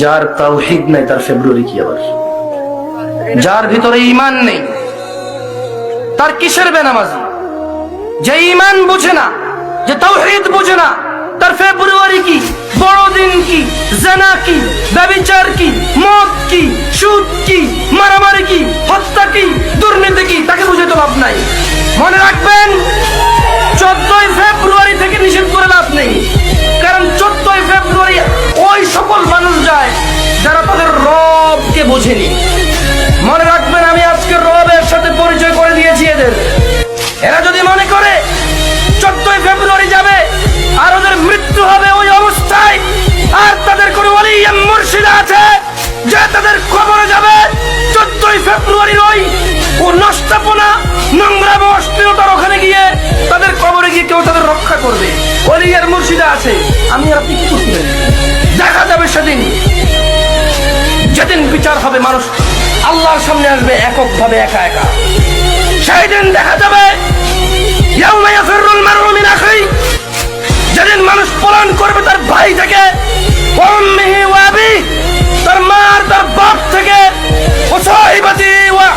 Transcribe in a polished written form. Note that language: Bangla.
যার তাওহীদ নাই তার ফেব্রুয়ারি কি আবার? যার ভিতরে ঈমান নেই তার কিসের বেনামাজি? যে ঈমান বুঝে না, যে তাওহীদ বুঝে না, তার ফেব্রুয়ারি কি, বড়দিন কি, জিনা কি, ব্যভিচার কি, মদ কি, সুদ কি, মারামারি কি, হত্যা কি, দুর্নীতি কি, তাকে বুঝে তো লাভ নাই। মনে রাখবেন, 14ই ফেব্রুয়ারি থেকে নিষেধ করে লাভ নেই। কারণ 14ই ফেব্রুয়ারি ওই সকল মানুষ যায় যারা তাদের রবকে বোঝেনি। মনে রাখবেন, আমি আজকে রবের সাথে পরিচয় করে দিয়েছি এদের। এরা যদি মনে করে 14ই ফেব্রুয়ারি যাবে আর ওদের মৃত্যু হবে ওই অবস্থায়, আর তাদের কোনো ওলি মুর্শিদ আছে যে তাদের কবরে যাবে 14ই ফেব্রুয়ারির ও নষ্টাপনা, নোংরা অশ্লীলতার ওখানে গিয়ে তাদের কবরে গিয়ে কেউ তাদের রক্ষা করবে, ওলি আর মুর্শিদা আছে, আমি আর আপনি কি করবেন? দেখা যাবে সেদিন, যেদিন বিচার হবে, মানুষ আল্লাহর সামনে আসবে এককভাবে, একা একা। সেই দিন দেখা যাবে ইয়াউমা ইয়াফিরুল মারউ মিন আখিহি, যেদিন মানুষ পলায়ন করবে তার ভাই থেকে, উম্মিহি ওয়া আবিহি, তার মা আর তার বাপ থেকে, ওয়া সাহিবাতিহি ওয়া